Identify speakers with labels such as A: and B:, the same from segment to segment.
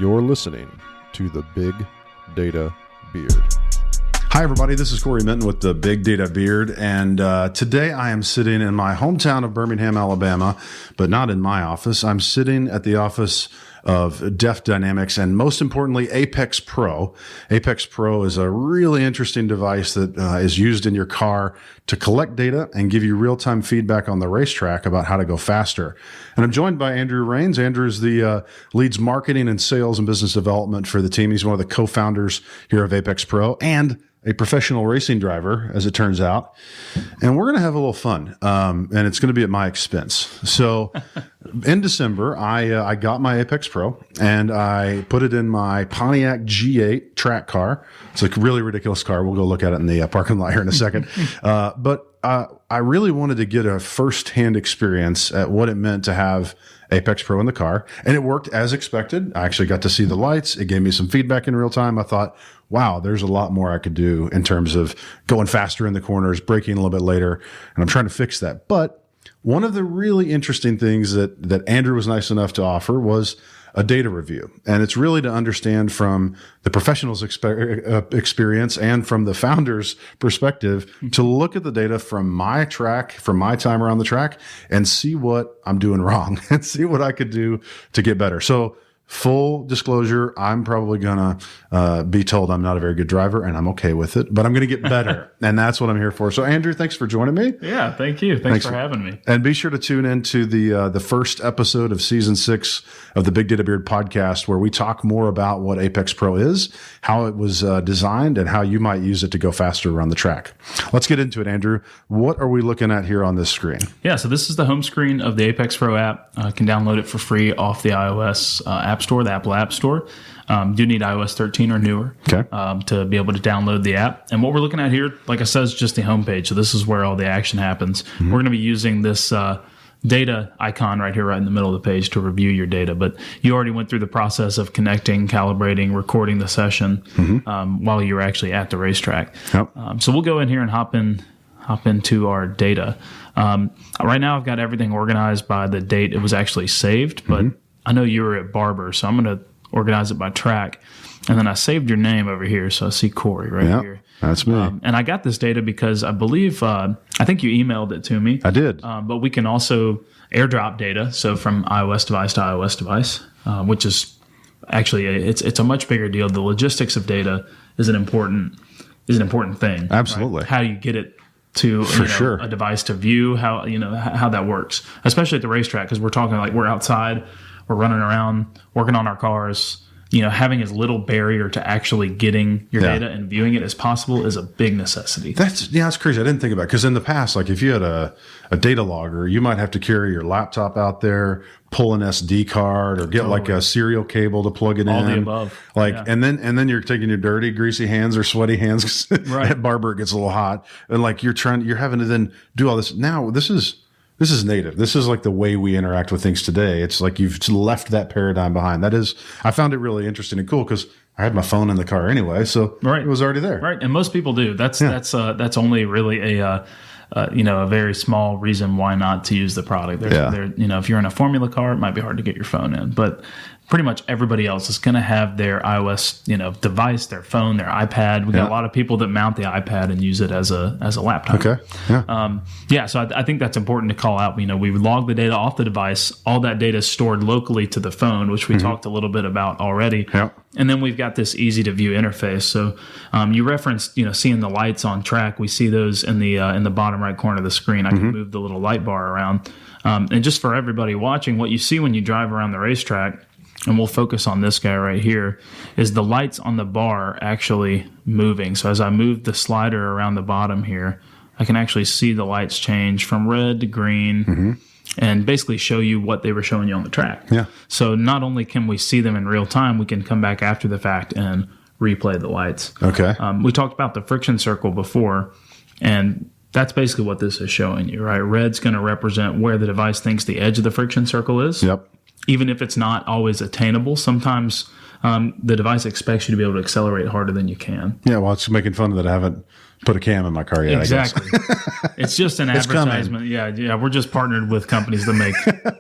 A: You're listening to the Big Data Beard.
B: Hi, everybody. This is Cory Minton with the Big Data Beard, and today I am sitting in my hometown of Birmingham, Alabama, but not in my office. I'm sitting at the office of Def Dynamics and, most importantly, Apex Pro. Apex Pro is a really interesting device that is used in your car to collect data and give you real-time feedback on the racetrack about how to go faster. And I'm joined by Andrew Raines. Andrew is the leads marketing and sales and business development for the team. He's one of the co-founders here of Apex Pro and a professional racing driver, as it turns out. And we're going to have a little fun, and it's going to be at my expense. So in December, I got my Apex Pro, and I put it in my Pontiac G8 track car. It's a really ridiculous car. We'll go look at it in the parking lot here in a second. But I really wanted to get a first-hand experience at what it meant to have Apex Pro in the car, and it worked as expected. I actually got to see the lights. It gave me some feedback in real time. I thought, wow, there's a lot more I could do in terms of going faster in the corners, braking a little bit later, and I'm trying to fix that. But one of the really interesting things that Andrew was nice enough to offer was a data review. And it's really to understand from the professional's experience and from the founder's perspective to look at the data from my track, from my time around the track, and see what I'm doing wrong and see what I could do to get better. So full disclosure, I'm probably going to be told I'm not a very good driver, and I'm okay with it, but I'm going to get better. And that's what I'm here for. So, Andrew, thanks for joining me.
C: Yeah, thank you. Thanks for having me.
B: And be sure to tune into the first episode of Season 6 of the Big Data Beard podcast, where we talk more about what Apex Pro is, how it was designed, and how you might use it to go faster around the track. Let's get into it, Andrew. What are we looking at here on this screen?
C: Yeah, so this is the home screen of the Apex Pro app. You can download it for free off the iOS App Store, the Apple App Store. Do need iOS 13 or newer to be able to download the app. And what we're looking at here, like I said, is just the homepage. So this is where all the action happens. Mm-hmm. We're going to be using this data icon right here, right in the middle of the page to review your data. But you already went through the process of connecting, calibrating, recording the session while you were actually at the racetrack. Yep. So we'll go in here and hop into our data. Right now, I've got everything organized by the date it was actually saved, but I know you were at Barber, so I'm going to organize it by track. And then I saved your name over here, so I see Cory right here.
B: That's me.
C: And I got this data because I believe, I think you emailed it to me.
B: I did.
C: But we can also airdrop data, so from iOS device to iOS device, which is actually, it's a much bigger deal. The logistics of data is an important thing.
B: Absolutely.
C: Right? How you get it to a device to view, how that works, especially at the racetrack, because we're talking like we're outside, we're running around, working on our cars. Having as little barrier to actually getting your data and viewing it as possible is a big necessity.
B: That's crazy. I didn't think about it, because in the past, like if you had a data logger, you might have to carry your laptop out there, pull an SD card, or get like a serial cable to plug it in.
C: All the above.
B: And then you're taking your dirty, greasy hands or sweaty hands. Right. At Barber, it gets a little hot, and like you're having to then do all this. Now this is native. This is like the way we interact with things today. It's like you've left that paradigm behind. I found it really interesting and cool, because I had my phone in the car anyway, so it was already there.
C: Right, and most people do. That's only really a very small reason why not to use the product. If you're in a Formula car, it might be hard to get your phone in, but pretty much everybody else is going to have their iOS, device, their phone, their iPad. We got a lot of people that mount the iPad and use it as a laptop.
B: Okay. Yeah.
C: So I think that's important to call out. We log the data off the device. All that data is stored locally to the phone, which we talked a little bit about already. Yep. And then we've got this easy to view interface. So you referenced, seeing the lights on track. We see those in the bottom right corner of the screen. I can move the little light bar around. And just for everybody watching, what you see when you drive around the racetrack, and we'll focus on this guy right here, is the lights on the bar actually moving. So as I move the slider around the bottom here, I can actually see the lights change from red to green and basically show you what they were showing you on the track. Yeah. So not only can we see them in real time, we can come back after the fact and replay the lights.
B: Okay.
C: We talked about the friction circle before, and that's basically what this is showing you, right? Red's going to represent where the device thinks the edge of the friction circle is.
B: Yep.
C: even if it's not always attainable, sometimes the device expects you to be able to accelerate harder than you can.
B: Yeah, well, it's making fun that I haven't put a cam in my car yet.
C: Exactly. It's just an advertisement. Yeah. We're just partnered with companies that make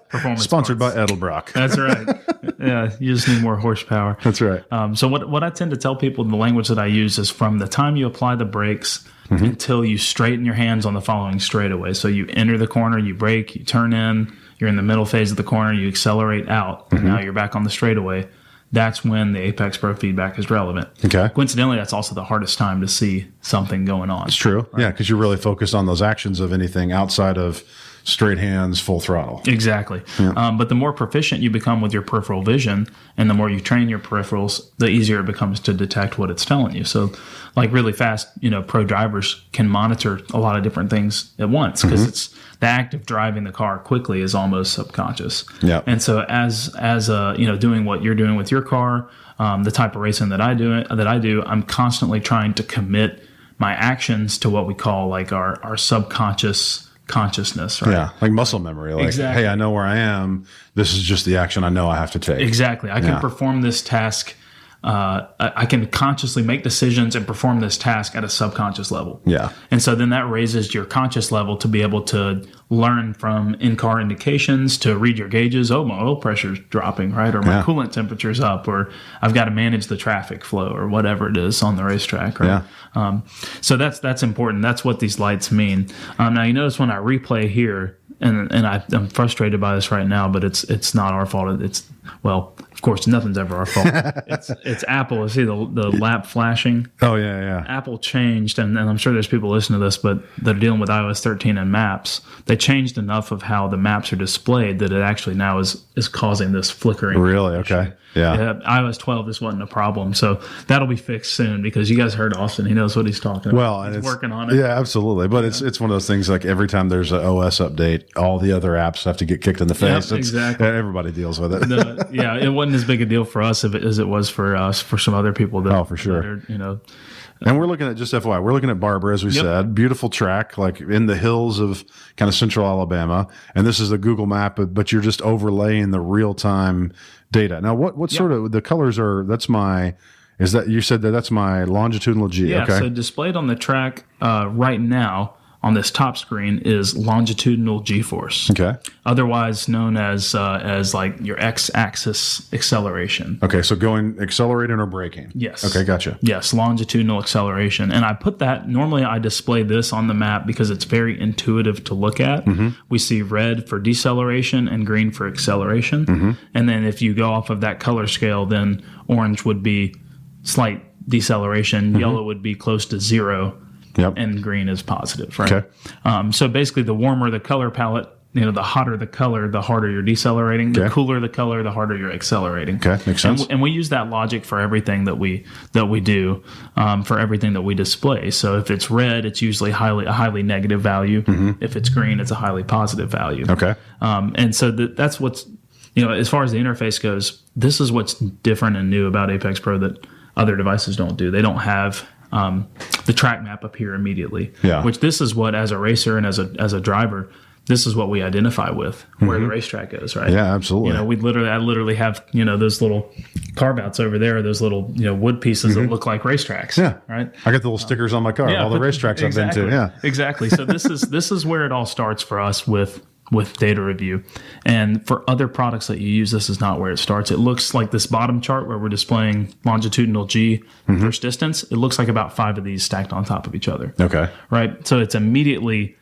C: performance
B: Sponsored
C: parts.
B: by Edelbrock.
C: That's right. Yeah, you just need more horsepower.
B: That's right.
C: So what I tend to tell people, the language that I use is from the time you apply the brakes until you straighten your hands on the following straightaway. So you enter the corner, you brake, you turn in, you're in the middle phase of the corner, you accelerate out, and now you're back on the straightaway. That's when the Apex Pro feedback is relevant.
B: Okay.
C: Coincidentally, that's also the hardest time to see something going on.
B: It's true. Right? Yeah, because you're really focused on those actions of anything outside of straight hands, full throttle.
C: Exactly.
B: Yeah.
C: But the more proficient you become with your peripheral vision and the more you train your peripherals, the easier it becomes to detect what it's telling you. So like really fast, pro drivers can monitor a lot of different things at once because it's the act of driving the car quickly is almost subconscious.
B: Yeah.
C: And so as doing what you're doing with your car, the type of racing that I do, I'm constantly trying to commit my actions to what we call like our subconscious consciousness, right?
B: Yeah, like muscle memory. Like,
C: exactly.
B: Hey, I know where I am. This is just the action I know I have to take.
C: Exactly. I can perform this task. I can consciously make decisions and perform this task at a subconscious level.
B: Yeah.
C: And so then that raises your conscious level to be able to learn from in-car indications, to read your gauges. Oh, my oil pressure's dropping, right? Or my coolant temperature's up, or I've got to manage the traffic flow, or whatever it is on the racetrack, right? Yeah. So that's important. That's what these lights mean. Now, you notice when I replay here, and I'm frustrated by this right now, but it's not our fault. Of course, nothing's ever our fault. It's Apple. See the lap flashing?
B: Oh, yeah.
C: Apple changed, and I'm sure there's people listening to this, but that are dealing with iOS 13 and maps. They changed enough of how the maps are displayed that it actually now is causing this flickering.
B: Really? Okay. Yeah.
C: iOS 12, this wasn't a problem. So that'll be fixed soon because you guys heard Austin. He knows what he's talking about.
B: Well,
C: he's working on it.
B: Yeah, absolutely. But it's one of those things like every time there's an OS update, all the other apps have to get kicked in the face.
C: Exactly.
B: Everybody deals with it.
C: It wasn't as big a deal for us as it was for us, for some other people.
B: For sure. And we're looking at, just FYI, we're looking at Barber, as we said, beautiful track, like in the hills of kind of central Alabama. And this is the Google map, but you're just overlaying the real time data. Now, what sort of, the colors are, you said that's my longitudinal G.
C: Yeah.
B: Okay.
C: So displayed on the track right now on this top screen is longitudinal G-force.
B: Okay.
C: Otherwise known as like your x-axis acceleration.
B: Okay, so going accelerating or braking.
C: Yes.
B: Okay, gotcha.
C: Yes, longitudinal acceleration. And I put that, normally I display this on the map because it's very intuitive to look at. We see red for deceleration and green for acceleration. And then if you go off of that color scale, then orange would be slight deceleration, yellow would be close to zero, and green is positive, right?
B: Okay.
C: So basically, the warmer the color palette, the hotter the color, the harder you're decelerating. The cooler the color, the harder you're accelerating.
B: Okay, makes sense.
C: And we use that logic for everything that we do, for everything that we display. So if it's red, it's usually a highly negative value. If it's green, it's a highly positive value.
B: Okay.
C: And so that's what's, as far as the interface goes, this is what's different and new about Apex Pro that other devices don't do. They don't have the track map appear immediately.
B: Yeah.
C: Which this is what, as a racer and as a driver, this is what we identify with where the racetrack goes, right?
B: Yeah, absolutely.
C: I literally have, those little carve outs over there, those little, wood pieces that look like racetracks.
B: Yeah.
C: Right.
B: I got the little stickers on my car, all the racetracks I've been to. Yeah.
C: Exactly. So this is where it all starts for us with data review. And for other products that you use, this is not where it starts. It looks like this bottom chart where we're displaying longitudinal G first distance. It looks like about 5 of these stacked on top of each other.
B: Okay.
C: Right. So it's immediately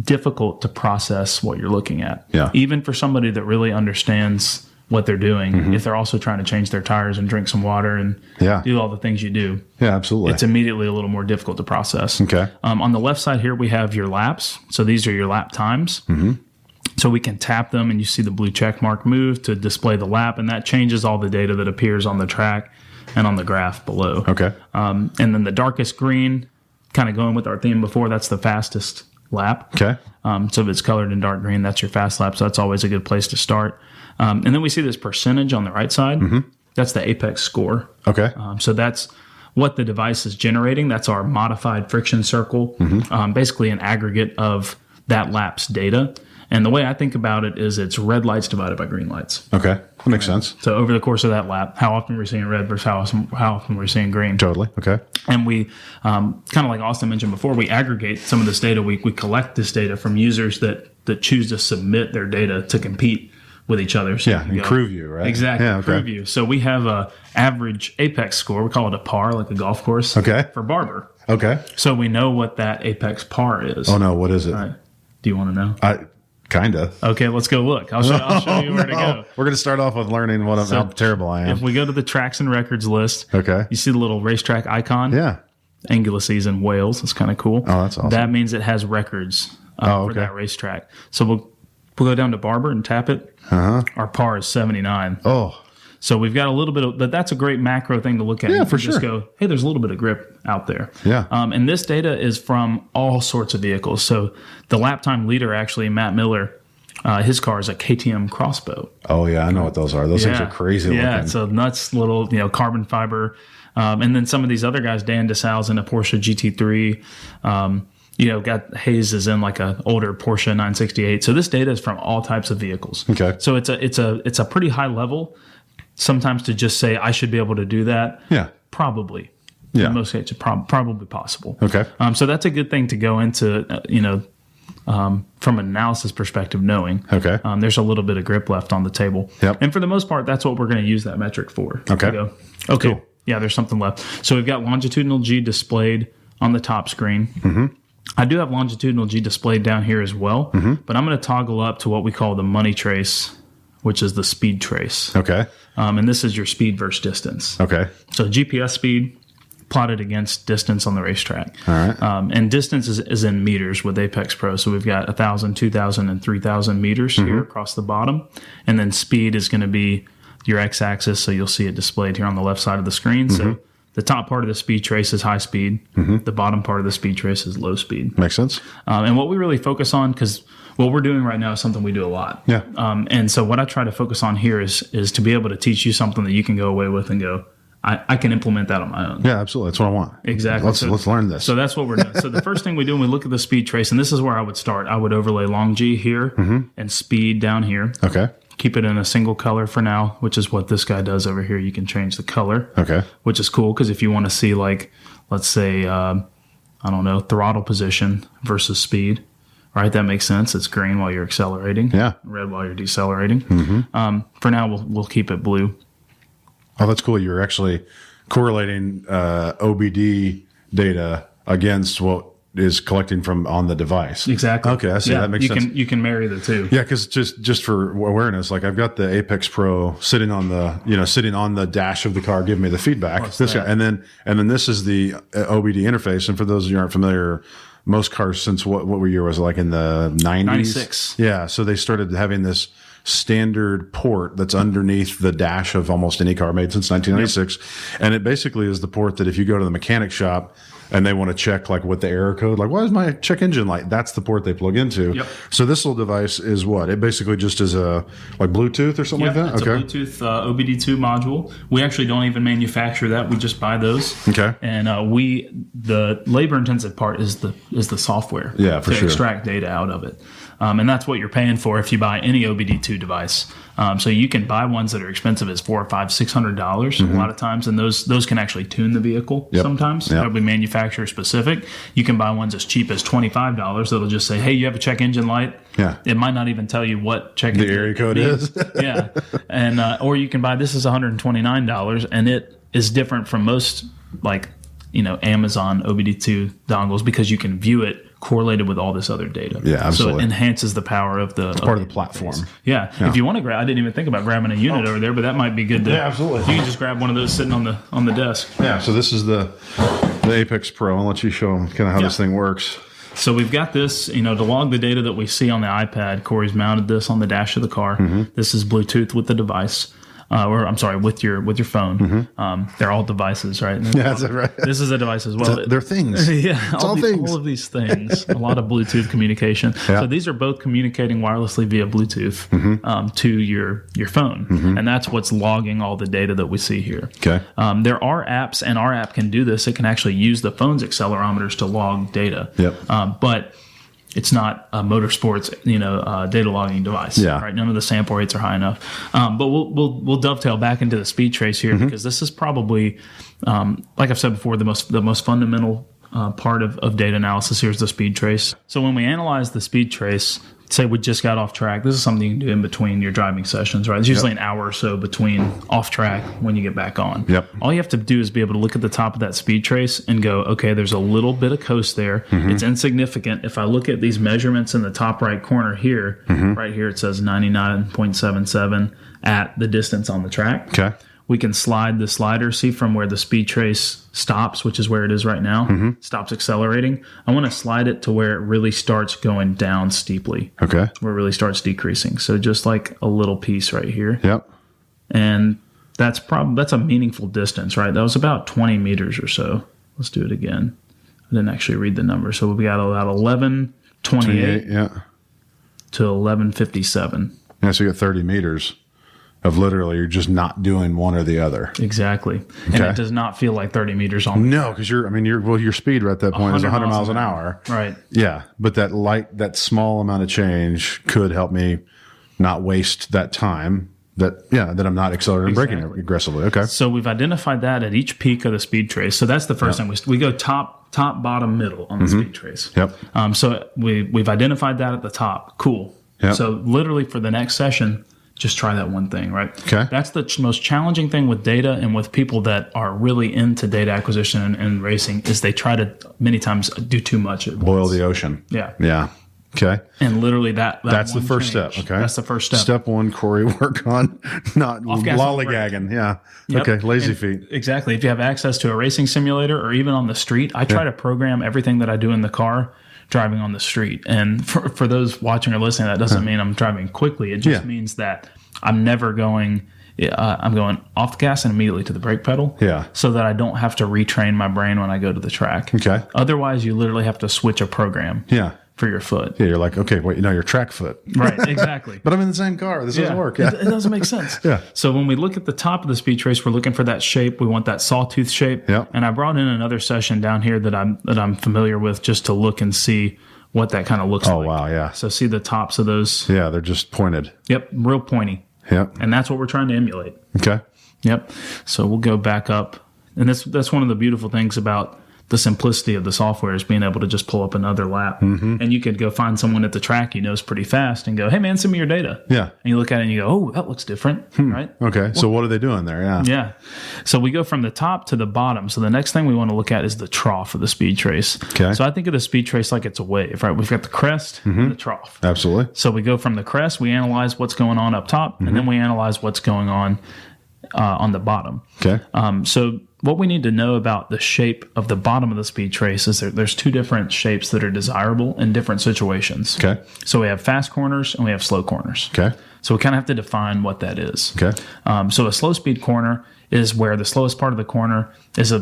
C: difficult to process what you're looking at.
B: Yeah.
C: Even for somebody that really understands what they're doing, if they're also trying to change their tires and drink some water and do all the things you do.
B: Yeah, absolutely.
C: It's immediately a little more difficult to process.
B: Okay.
C: On the left side here, we have your laps. So these are your lap times. So we can tap them and you see the blue check mark move to display the lap, and that changes all the data that appears on the track and on the graph below.
B: Okay.
C: And then the darkest green, kind of going with our theme before, that's the fastest lap.
B: Okay.
C: So if it's colored in dark green, that's your fast lap. So that's always a good place to start. And then we see this percentage on the right side. That's the Apex score.
B: Okay.
C: So that's what the device is generating. That's our modified friction circle, basically an aggregate of that lap's data. And the way I think about it is it's red lights divided by green lights.
B: Okay. That makes sense.
C: So over the course of that lap, how often we're seeing red versus how often we're seeing green.
B: Totally. Okay.
C: And we, kind of like Austin mentioned before, we aggregate some of this data. We collect this data from users that choose to submit their data to compete with each other. So
B: and crew view, right?
C: Exactly.
B: Yeah, okay.
C: Crew view. So we have a average apex score. We call it a par, like a golf course.
B: Okay.
C: For Barber.
B: Okay.
C: So we know what that apex par is.
B: Oh, no. What is it?
C: All right. Do you want to know?
B: Kind of.
C: Okay, let's go look. I'll show you where to go.
B: We're going to start off with learning how terrible I am.
C: If we go to the tracks and records list,
B: okay,
C: you see the little racetrack icon?
B: Yeah.
C: Anglesey's in Wales. That's kind of cool.
B: Oh, that's awesome.
C: That means it has records for that racetrack. So we'll go down to Barber and tap it.
B: Uh-huh.
C: Our par is 79.
B: Oh.
C: So we've got a little bit of, but that's a great macro thing to look at.
B: Yeah, for
C: sure. Just go, hey, there's a little bit of grip out there.
B: Yeah.
C: And this data is from all sorts of vehicles. So the lap time leader, actually, Matt Miller, his car is a KTM Crossbow.
B: Oh, yeah, I know what those are. Those things are crazy looking.
C: Yeah, it's a nuts little, carbon fiber. And then some of these other guys, Dan DeSalle's in a Porsche GT3. Got Hayes is in like an older Porsche 968. So this data is from all types of vehicles.
B: Okay.
C: So it's a pretty high level. Sometimes to just say I should be able to do that.
B: Yeah.
C: Probably.
B: Yeah.
C: In most cases, probably possible.
B: Okay.
C: So that's a good thing to go into. From an analysis perspective, knowing.
B: Okay.
C: There's a little bit of grip left on the table.
B: Yep.
C: And for the most part, that's what we're going to use that metric for.
B: Okay.
C: Okay.
B: Cool.
C: Yeah, there's something left. So we've got longitudinal G displayed on the top screen.
B: Mm-hmm.
C: I do have longitudinal G displayed down here as well, but I'm going to toggle up to what we call the money trace, which is the speed trace.
B: Okay.
C: And this is your speed versus distance.
B: Okay.
C: So GPS speed plotted against distance on the racetrack.
B: All right.
C: And distance is in meters with Apex Pro. So we've got 1,000, 2,000, and 3,000 meters here across the bottom. And then speed is going to be your x-axis. So you'll see it displayed here on the left side of the screen. So the top part of the speed trace is high speed. The bottom part of the speed trace is low speed.
B: Makes sense.
C: And what we really focus on, because what we're doing right now is something we do a lot.
B: Yeah.
C: And so what I try to focus on here is to be able to teach you something that you can go away with and go, I can implement that on my own.
B: Yeah, absolutely. That's what I want.
C: Exactly.
B: Let's learn this.
C: So that's what we're doing. So the first thing we do when we look at the speed trace, and this is where I would start, I would overlay long G here and speed down here.
B: Okay.
C: Keep it in a single color for now, which is what this guy does over here. You can change the color.
B: Okay.
C: Which is cool because if you want to see, like, let's say, throttle position versus speed, right? That makes sense. It's green while you're accelerating.
B: Yeah.
C: Red while you're decelerating. For now, we'll keep it blue.
B: Oh, that's cool. You're actually correlating OBD data against what is collecting from on the device.
C: Exactly.
B: Okay, I see. That makes sense.
C: You can marry the two.
B: Yeah, because just for awareness, like I've got the Apex Pro sitting on the dash of the car, giving me the feedback. This guy, and then this is the OBD interface. And for those of you who aren't familiar, most cars since what year was it, like in the 90s?
C: 96.
B: Yeah, so they started having this standard port that's underneath the dash of almost any car made since 1996. And it basically is the port that if you go to the mechanic shop and they want to check like what the error code, like why is my check engine light? That's the port they plug into.
C: Yep.
B: So this little device is what? It basically just is a like Bluetooth or something like that?
C: It's a Bluetooth OBD2 module. We actually don't even manufacture that. We just buy those.
B: Okay.
C: And the labor intensive part is the software
B: to
C: extract data out of it. And that's what you're paying for if you buy any OBD2 device. So you can buy ones that are expensive as $400, $500, $600 a lot of times, and those can actually tune the vehicle sometimes. That'll be manufacturer specific. You can buy ones as cheap as $25 that'll just say, hey, you have a check engine light.
B: Yeah.
C: It might not even tell you what check engine
B: the area code is.
C: Yeah. And or you can buy this is $129, and it is different from most Amazon OBD2 dongles because you can view it correlated with all this other data.
B: Yeah, absolutely.
C: So it enhances the power of the
B: part of the platform.
C: Yeah. If you want to grab, I didn't even think about grabbing a unit over there, but that might be good to.
B: Yeah, absolutely.
C: You can just grab one of those sitting on the desk.
B: Yeah. So this is the Apex Pro. I'll let you show them kind of how this thing works.
C: So we've got this, to log the data that we see on the iPad. Corey's mounted this on the dash of the car. This is Bluetooth with the device. With your phone. They're all devices, right?
B: Yeah, that's right.
C: This is a device as well.
B: They're things.
C: Yeah,
B: all things.
C: All of these things. A lot of Bluetooth communication.
B: Yeah.
C: So these are both communicating wirelessly via Bluetooth to your phone, and that's what's logging all the data that we see here.
B: Okay.
C: There are apps, and our app can do this. It can actually use the phone's accelerometers to log data.
B: Yep.
C: But it's not a motorsports, data logging device.
B: Yeah.
C: Right. None of the sample rates are high enough. But we'll dovetail back into the speed trace here because this is probably, like I've said before, the most fundamental part of data analysis here is the speed trace. So when we analyze the speed trace, say we just got off track, this is something you can do in between your driving sessions, right? It's usually an hour or so between off track when you get back on.
B: Yep.
C: All you have to do is be able to look at the top of that speed trace and go, okay, there's a little bit of coast there. It's insignificant. If I look at these measurements in the top right corner here, right here it says 99.77 at the distance on the track.
B: Okay.
C: We can slide the slider, see from where the speed trace stops, which is where it is right now, stops accelerating. I want to slide it to where it really starts going down steeply.
B: Okay.
C: Where it really starts decreasing. So just like a little piece right here.
B: Yep.
C: And that's a meaningful distance, right? That was about 20 meters or so. Let's do it again. I didn't actually read the number. So we got about 1128 to 1157.
B: Yeah, so you got 30 meters. Of literally, you're just not doing one or the other.
C: Exactly. And it does not feel like 30 meters on the
B: No, because your speed at that point is 100 miles an hour.
C: Right.
B: Yeah. But that small amount of change could help me not waste that time that I'm not accelerating and braking aggressively. Okay.
C: So we've identified that at each peak of the speed trace. So that's the first thing. We go top, bottom, middle on the speed trace.
B: Yep.
C: So we've identified that at the top. Cool.
B: Yep.
C: So literally for the next session, just try that one thing, right?
B: Okay.
C: That's the most challenging thing with data and with people that are really into data acquisition and racing is they try to many times do too much at once.
B: Boil the ocean.
C: Yeah.
B: Yeah. Okay.
C: And literally that's
B: the first step. Okay.
C: That's the first step.
B: Step one, Cory, work on not lollygagging. Yeah.
C: Yep.
B: Okay. Lazy feet.
C: Exactly. If you have access to a racing simulator or even on the street, I try to program everything that I do in the car driving on the street. And for those watching or listening, that doesn't mean I'm driving quickly. It just means that I'm never going, I'm going off the gas and immediately to the brake pedal.
B: Yeah.
C: So that I don't have to retrain my brain when I go to the track.
B: Okay.
C: Otherwise, you literally have to switch a program.
B: Yeah.
C: For your foot.
B: Yeah, you're like, okay, wait, you're track foot.
C: Right, exactly.
B: But I'm in the same car. This doesn't work. Yeah.
C: It doesn't make sense.
B: Yeah.
C: So when we look at the top of the speed trace, we're looking for that shape. We want that sawtooth shape.
B: Yeah.
C: And I brought in another session down here that I'm familiar with just to look and see what that kind of looks like.
B: Oh, wow, yeah.
C: So see the tops of those.
B: Yeah, they're just pointed.
C: Yep, real pointy.
B: Yep.
C: And that's what we're trying to emulate.
B: Okay.
C: Yep. So we'll go back up. And that's one of the beautiful things about the simplicity of the software is being able to just pull up another lap. And you could go find someone at the track you know is pretty fast and go, hey, man, send me your data.
B: Yeah.
C: And you look at it and you go, oh, that looks different, right?
B: Okay. So what are they doing there? Yeah.
C: Yeah. So we go from the top to the bottom. So the next thing we want to look at is the trough of the speed trace.
B: Okay.
C: So I think of the speed trace like it's a wave, right? We've got the crest and the trough.
B: Absolutely.
C: So we go from the crest, we analyze what's going on up top, and then we analyze what's going on the bottom.
B: Okay.
C: So what we need to know about the shape of the bottom of the speed trace is there's two different shapes that are desirable in different situations.
B: Okay.
C: So we have fast corners and we have slow corners.
B: Okay.
C: So we kind of have to define what that is.
B: Okay.
C: So a slow speed corner is where the slowest part of the corner is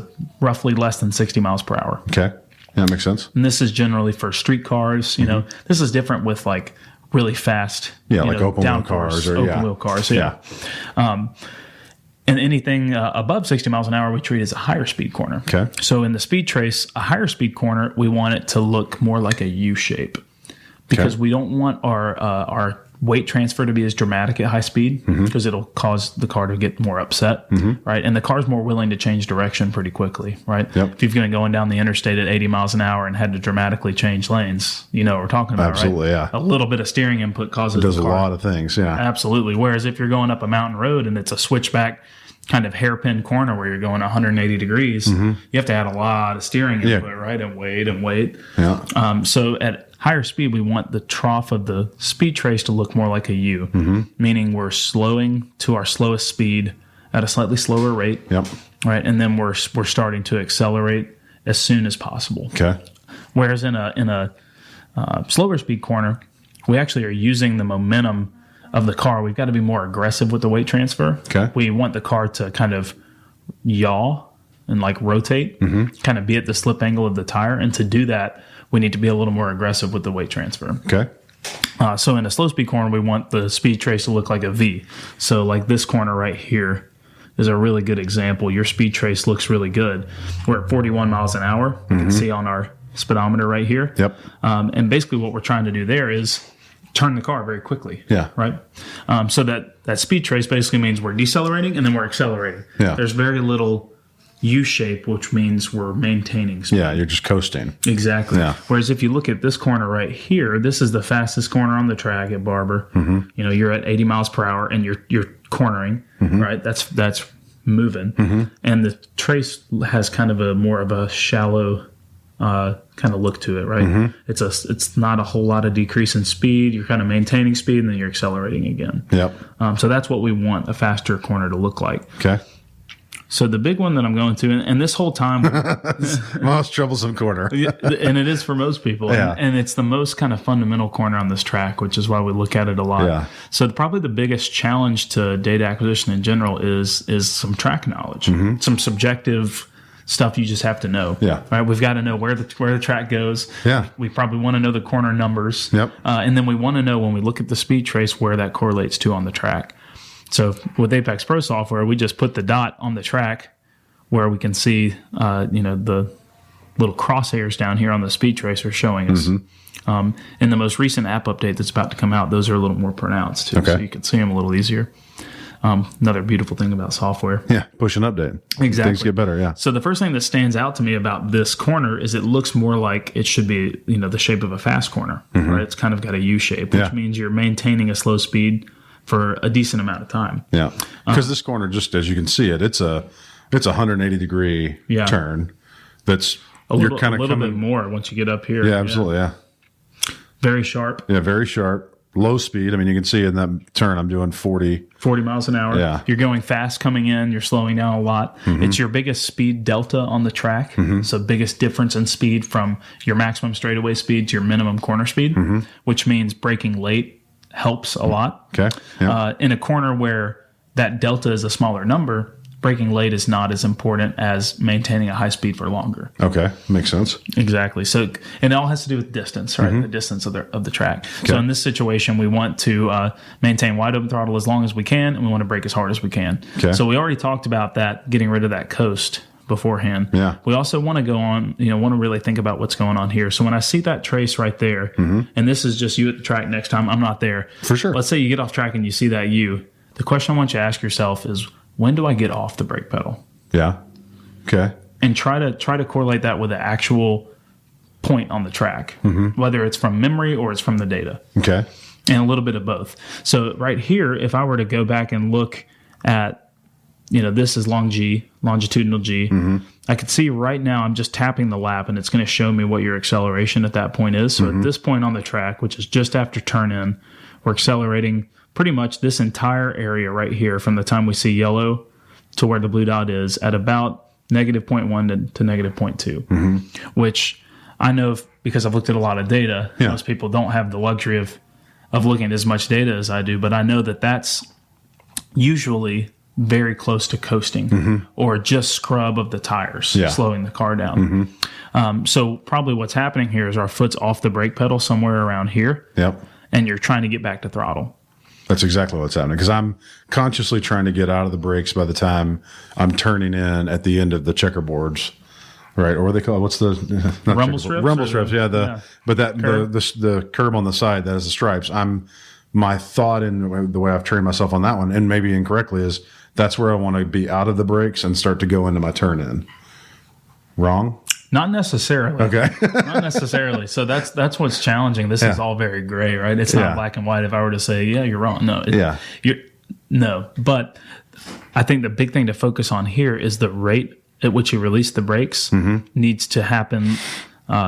C: roughly less than 60 miles per hour.
B: Okay. Yeah, that makes sense.
C: And this is generally for street cars. You know, this is different with like really fast,
B: like open wheel cars or
C: open wheel cars. So yeah. And anything above 60 miles an hour, we treat as a higher speed corner.
B: Okay.
C: So in the speed trace, a higher speed corner, we want it to look more like a U shape because we don't want our weight transfer to be as dramatic at high speed because it'll cause the car to get more upset, right? And the car's more willing to change direction pretty quickly, right?
B: Yep.
C: If you're going down the interstate at 80 miles an hour and had to dramatically change lanes, you know what we're talking about,
B: Absolutely,
C: right?
B: yeah.
C: A little bit of steering input causes
B: It does
C: the
B: a
C: car.
B: lot of things, yeah.
C: Absolutely. Whereas if you're going up a mountain road and it's a switchback kind of hairpin corner where you're going 180 degrees, you have to add a lot of steering input, right? And wait.
B: Yeah.
C: So at higher speed, we want the trough of the speed trace to look more like a U, meaning we're slowing to our slowest speed at a slightly slower rate, right? And then we're starting to accelerate as soon as possible.
B: Okay.
C: Whereas in a slower speed corner, we actually are using the momentum of the car. We've got to be more aggressive with the weight transfer.
B: Okay.
C: We want the car to kind of yaw and like rotate, kind of be at the slip angle of the tire. And to do that, we need to be a little more aggressive with the weight transfer.
B: Okay.
C: So in a slow speed corner, we want the speed trace to look like a V. So like this corner right here is a really good example. Your speed trace looks really good. We're at 41 miles an hour. You can see on our speedometer right here.
B: Yep.
C: And basically what we're trying to do there is turn the car very quickly.
B: Yeah.
C: Right. So that speed trace basically means we're decelerating and then we're accelerating.
B: Yeah.
C: There's very little U-shape, which means we're maintaining speed.
B: Yeah, you're just coasting.
C: Exactly.
B: Yeah.
C: Whereas if you look at this corner right here, this is the fastest corner on the track at Barber. You know, you're at 80 miles per hour and you're cornering, right? That's moving. And the trace has kind of a more of a shallow kind of look to it, right? It's not a whole lot of decrease in speed. You're kind of maintaining speed and then you're accelerating again.
B: Yep.
C: So that's what we want a faster corner to look like.
B: Okay.
C: So the big one that I'm going to, and this whole time,
B: Most troublesome corner.
C: and it is for most people,
B: Yeah.
C: and it's the most kind of fundamental corner on this track, which is why we look at it a lot.
B: Yeah.
C: So probably the biggest challenge to data acquisition in general is some track knowledge, some subjective stuff you just have to know.
B: Yeah.
C: Right. We've got to know where the track goes.
B: Yeah.
C: We probably want to know the corner numbers.
B: Yep.
C: And then we want to know when we look at the speed trace where that correlates to on the track. So with Apex Pro software, we just put the dot on the track where we can see, the little crosshairs down here on the speed tracer showing us. In the most recent app update that's about to come out, those are a little more pronounced too, so you can see them a little easier. Another beautiful thing about software.
B: Yeah, push and update.
C: Exactly.
B: Things get better, yeah.
C: So the first thing that stands out to me about this corner is it looks more like it should be, the shape of a fast corner, right? It's kind of got a U shape, which means you're maintaining a slow speed for a decent amount of time.
B: Yeah, because this corner, just as you can see it, it's a 180-degree turn. That's
C: a little bit more once you get up here.
B: Yeah, absolutely. Yeah,
C: very sharp.
B: Yeah, very sharp. Low speed. I mean, you can see in that turn, I'm doing 40
C: miles an hour.
B: Yeah,
C: you're going fast coming in. You're slowing down a lot. It's your biggest speed delta on the track. So biggest difference in speed from your maximum straightaway speed to your minimum corner speed, which means braking late helps a lot.
B: Okay. Yeah.
C: In a corner where that delta is a smaller number, braking late is not as important as maintaining a high speed for longer.
B: Okay, makes sense.
C: Exactly. So, and it all has to do with distance, right? The distance of the track. Okay. So in this situation, we want to maintain wide open throttle as long as we can, and we want to brake as hard as we can. Okay. So we already talked about that, getting rid of that coast beforehand.
B: Yeah.
C: We also want to go on, want to really think about what's going on here. So when I see that trace right there, and this is just you at the track next time, I'm not there.
B: For sure.
C: Let's say you get off track and you see that U. The question I want you to ask yourself is, when do I get off the brake pedal?
B: Yeah. Okay.
C: And try to correlate that with the actual point on the track, whether it's from memory or it's from the data.
B: Okay.
C: And a little bit of both. So right here, if I were to go back and look at, this is longitudinal G. I could see right now I'm just tapping the lap and it's going to show me what your acceleration at that point is. So at this point on the track, which is just after turn in, we're accelerating pretty much this entire area right here from the time we see yellow to where the blue dot is at about negative 0.1 to negative 0.2, which I know because I've looked at a lot of data. Yeah. Most people don't have the luxury of looking at as much data as I do, but I know that that's usually very close to coasting or just scrub of the tires, slowing the car down. So probably what's happening here is our foot's off the brake pedal somewhere around here.
B: Yep.
C: And you're trying to get back to throttle.
B: That's exactly what's happening because I'm consciously trying to get out of the brakes by the time I'm turning in at the end of the checkerboards. Right, or what they call it? What's the
C: rumble strips?
B: Rumble strips, but that curb. the curb on the side that has the stripes. My thought and the way I've trained myself on that one, and maybe incorrectly, is that's where I want to be out of the brakes and start to go into my turn in. Wrong?
C: Not necessarily.
B: Okay.
C: Not necessarily. So that's what's challenging. This is all very gray, right? It's not black and white. If I were to say, yeah, you're wrong. No. No. But I think the big thing to focus on here is the rate at which you release the brakes needs to happen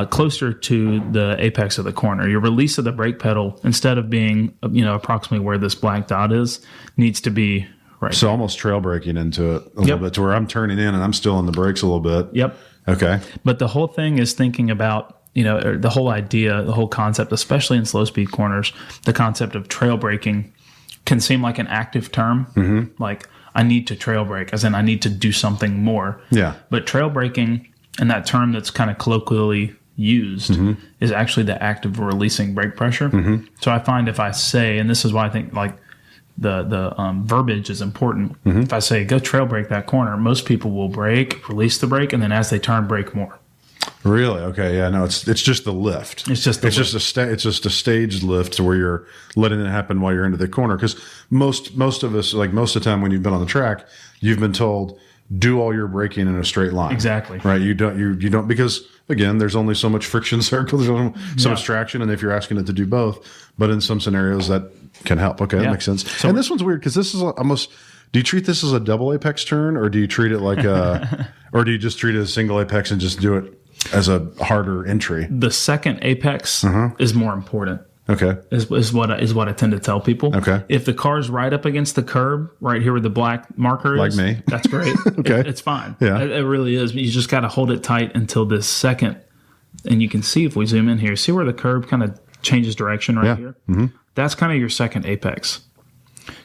C: closer to the apex of the corner. Your release of the brake pedal, instead of being approximately where this black dot is, needs to be right.
B: So almost trail braking into it a little bit to where I'm turning in and I'm still on the brakes a little bit.
C: Yep.
B: Okay.
C: But the whole thing is thinking about, the whole idea, the whole concept, especially in slow speed corners, the concept of trail braking can seem like an active term. Like, I need to trail brake, as in I need to do something more. Yeah. But trail braking, and that term that's kind of colloquially used, is actually the act of releasing brake pressure. So I find if I say, and this is why I think like the verbiage is important. If I say go trail brake that corner, most people will brake, release the brake, and then as they turn, brake more.
B: Really? Okay. Yeah. No, it's just the lift.
C: It's just
B: a staged lift to where you're letting it happen while you're into the corner. Because most of us, like most of the time when you've been on the track, you've been told do all your braking in a straight line.
C: Exactly.
B: Right. You don't because again, there's only so much friction circle, there's only so much traction, and if you're asking it to do both, but in some scenarios that can help. Okay, that makes sense. So, and this one's weird because this is almost. Do you treat this as a double apex turn, or do you treat it like or do you just treat it as single apex and just do it as a harder entry?
C: The second apex is more important.
B: Okay,
C: is what I tend to tell people.
B: Okay,
C: if the car's right up against the curb, right here where the black marker is,
B: like me,
C: that's great.
B: Okay,
C: it's fine.
B: Yeah,
C: it really is. You just got to hold it tight until this second, and you can see if we zoom in here, see where the curb kind of changes direction right here. Mm-hmm. That's kind of your second apex.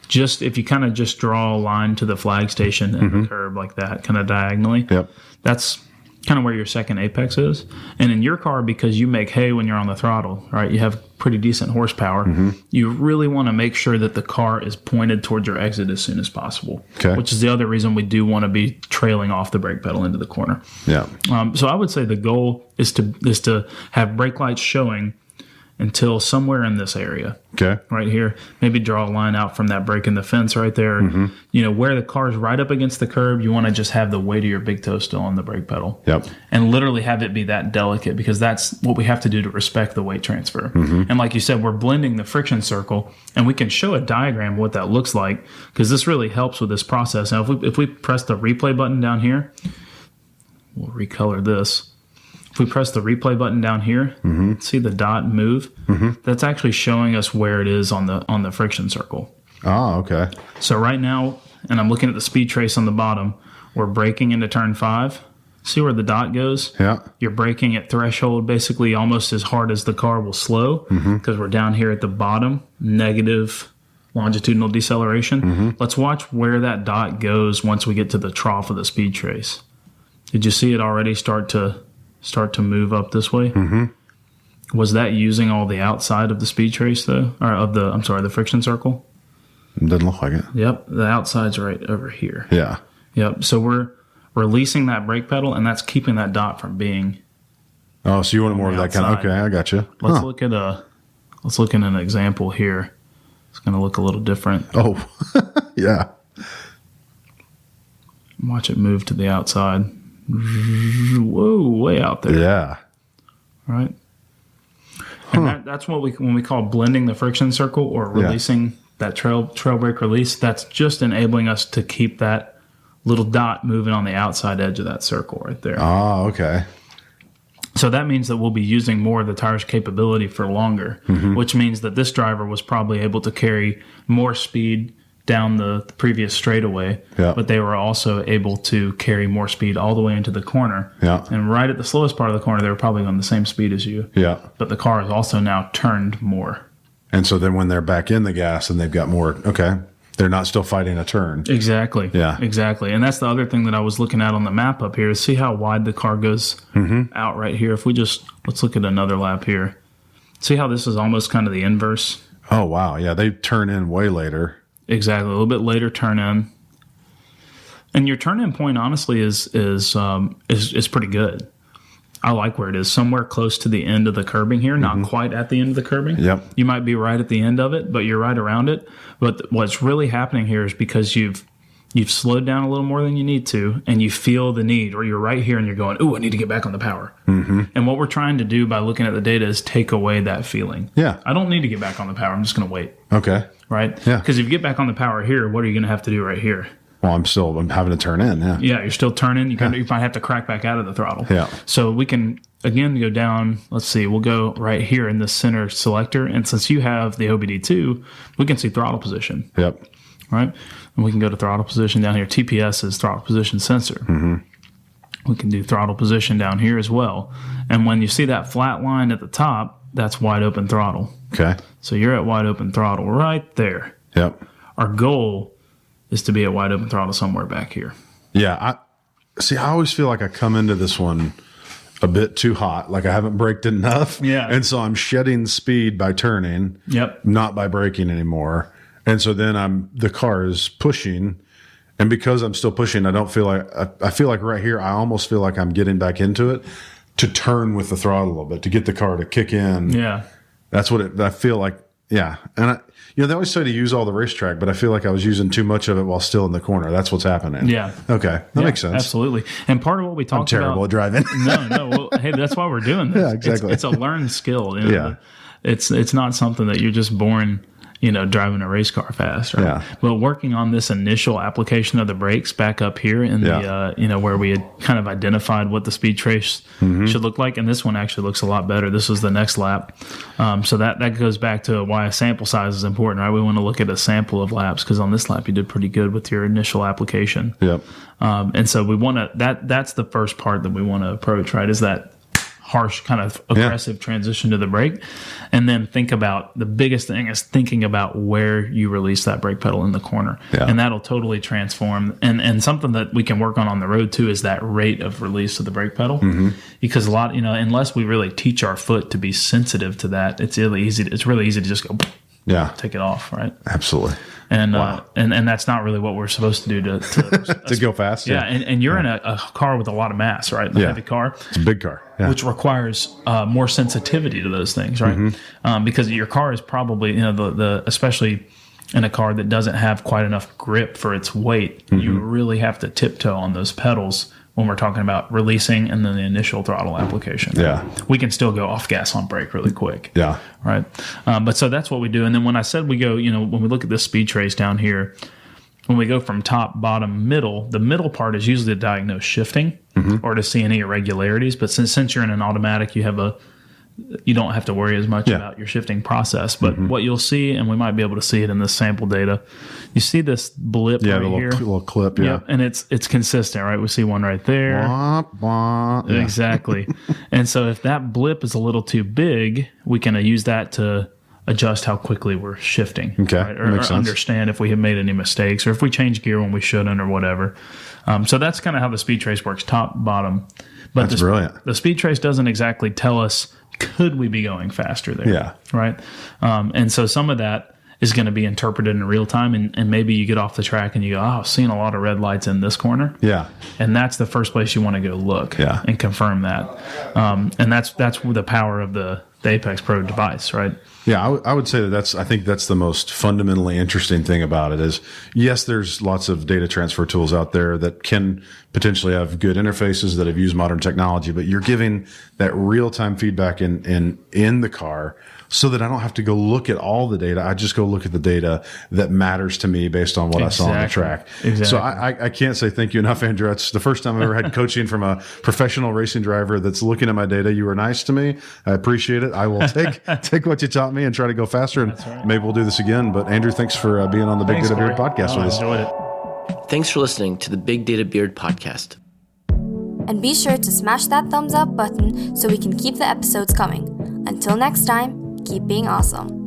C: Just if you kind of just draw a line to the flag station and the curb like that, kind of diagonally.
B: Yep,
C: that's kind of where your second apex is. And in your car, because you make hay when you're on the throttle, right? You have pretty decent horsepower. You really want to make sure that the car is pointed towards your exit as soon as possible.
B: Okay.
C: Which is the other reason we do want to be trailing off the brake pedal into the corner.
B: Yeah.
C: So I would say the goal is to have brake lights showing until somewhere in this area.
B: Okay.
C: Right here. Maybe draw a line out from that break in the fence right there. You know, where the car's right up against the curb, you want to just have the weight of your big toe still on the brake pedal.
B: Yep.
C: And literally have it be that delicate, because that's what we have to do to respect the weight transfer. And like you said, we're blending the friction circle, and we can show a diagram of what that looks like, because this really helps with this process. Now, if we press the replay button down here, we'll recolor this. If we press the replay button down here, see the dot move? That's actually showing us where it is on the friction circle.
B: Oh, okay.
C: So right now, and I'm looking at the speed trace on the bottom, we're braking into turn 5. See where the dot goes?
B: Yeah.
C: You're braking at threshold basically almost as hard as the car will slow, because we're down here at the bottom, negative longitudinal deceleration. Let's watch where that dot goes once we get to the trough of the speed trace. Did you see it already start to move up this way? Was that using all the outside of the speed trace though? Or the friction circle?
B: It doesn't look like it.
C: Yep. The outside's right over here.
B: Yeah.
C: Yep. So we're releasing that brake pedal, and that's keeping that dot from being.
B: Oh, so you want more of that kind of, okay, I got you.
C: Let's look at an example here. It's going to look a little different.
B: Oh, yeah.
C: Watch it move to the outside. Whoa, way out there.
B: Yeah.
C: Right. And that's what when we call blending the friction circle, or releasing that trail brake release. That's just enabling us to keep that little dot moving on the outside edge of that circle right there.
B: Oh, okay.
C: So that means that we'll be using more of the tire's capability for longer, which means that this driver was probably able to carry more speed down the previous straightaway, but they were also able to carry more speed all the way into the corner.
B: Yeah.
C: And right at the slowest part of the corner, they were probably on the same speed as you.
B: Yeah.
C: But the car is also now turned more.
B: And so then when they're back in the gas and they've got more, okay, they're not still fighting a turn.
C: Exactly.
B: Yeah.
C: Exactly. And that's the other thing that I was looking at on the map up here, is see how wide the car goes out right here. If we let's look at another lap here. See how this is almost kind of the inverse?
B: Oh, wow. Yeah, they turn in way later.
C: Exactly, a little bit later turn in, and your turn in point honestly is pretty good. I like where it is, somewhere close to the end of the curbing here, not quite at the end of the curbing.
B: Yep,
C: you might be right at the end of it, but you're right around it. But what's really happening here is because you've slowed down a little more than you need to, and you feel the need, or you're right here and you're going, "Ooh, I need to get back on the power." And what we're trying to do by looking at the data is take away that feeling.
B: Yeah,
C: I don't need to get back on the power. I'm just going to wait.
B: Okay.
C: Right?
B: Yeah.
C: Because if you get back on the power here, what are you going to have to do right here?
B: Well, I'm having to turn in. Yeah.
C: Yeah, you're still turning. You might have to crack back out of the throttle.
B: Yeah.
C: So we can, again, go down. Let's see. We'll go right here in the center selector. And since you have the OBD2, we can see throttle position.
B: Yep.
C: Right? And we can go to throttle position down here. TPS is throttle position sensor. We can do throttle position down here as well. And when you see that flat line at the top, that's wide open throttle.
B: Okay.
C: So you're at wide open throttle right there.
B: Yep.
C: Our goal is to be at wide open throttle somewhere back here.
B: Yeah. I always feel like I come into this one a bit too hot. Like I haven't braked enough.
C: Yeah.
B: And so I'm shedding speed by turning.
C: Yep.
B: Not by braking anymore. And so then the car is pushing. And because I'm still pushing, I don't feel like, I feel like right here, I almost feel like I'm getting back into it. to turn with the throttle a little bit, to get the car to kick in.
C: Yeah.
B: That's what I feel like. Yeah. And they always say to use all the racetrack, but I feel like I was using too much of it while still in the corner. That's what's happening.
C: Yeah.
B: Okay. That makes sense.
C: Absolutely. And part of what we talked about.
B: I'm terrible at driving.
C: No. Well, hey, that's why we're doing this.
B: Yeah, exactly.
C: It's a learned skill. It's not something that you're just born, driving a race car fast. Right?
B: Yeah.
C: But working on this initial application of the brakes back up here in the, where we had kind of identified what the speed trace should look like. And this one actually looks a lot better. This was the next lap. So that goes back to why a sample size is important, right? We want to look at a sample of laps because on this lap you did pretty good with your initial application.
B: Yep.
C: And so we want to, that's the first part that we want to approach, right? Is that harsh kind of aggressive transition to the brake. And then the biggest thing is thinking about where you release that brake pedal in the corner. Yeah. And that'll totally transform. And something that we can work on the road too is that rate of release of the brake pedal. Because a lot, unless we really teach our foot to be sensitive to that, it's really easy to just go take it off, right?
B: Absolutely.
C: And and that's not really what we're supposed to do
B: to go fast.
C: Yeah, and you're in a car with a lot of mass, right? A heavy car.
B: It's a big car. Yeah.
C: Which requires more sensitivity to those things, right? Because your car is probably, especially in a car that doesn't have quite enough grip for its weight, you really have to tiptoe on those pedals when we're talking about releasing and then the initial throttle application.
B: Yeah.
C: We can still go off gas on brake really quick.
B: Yeah.
C: Right. But so that's what we do. And then when I said we go, when we look at this speed trace down here, when we go from top, bottom, middle, the middle part is usually to diagnose shifting or to see any irregularities. But since you're in an automatic, you don't have to worry as much about your shifting process. But what you'll see, and we might be able to see it in this sample data, you see this blip right here.
B: Yeah, the little clip, yeah.
C: And it's consistent, right? We see one right there. Exactly. And so if that blip is a little too big, we can use that to adjust how quickly we're shifting.
B: Okay,
C: right? Or understand if we have made any mistakes or if we change gear when we shouldn't or whatever. So that's kind of how the speed trace works, top, bottom. But
B: that's brilliant.
C: The speed trace doesn't exactly tell us, could we be going faster there?
B: Yeah.
C: Right. And so some of that is going to be interpreted in real time. And maybe you get off the track and you go, I've seen a lot of red lights in this corner.
B: Yeah.
C: And that's the first place you want to go look and confirm that. And that's the power of the Apex Pro device, right?
B: Yeah, I would say I think that's the most fundamentally interesting thing about it is, yes, there's lots of data transfer tools out there that can potentially have good interfaces that have used modern technology, but you're giving that real-time feedback in the car so that I don't have to go look at all the data. I just go look at the data that matters to me based on what I saw on the track.
C: Exactly.
B: So I can't say thank you enough, Andrew. It's the first time I've ever had coaching from a professional racing driver that's looking at my data. You were nice to me. I appreciate it. I will take what you taught me and try to go faster, and maybe we'll do this again. But Andrew, thanks for being on the Big Data Beard podcast with us.
C: I enjoyed it.
D: Thanks for listening to the Big Data Beard podcast.
E: And be sure to smash that thumbs up button so we can keep the episodes coming. Until next time, keep being awesome.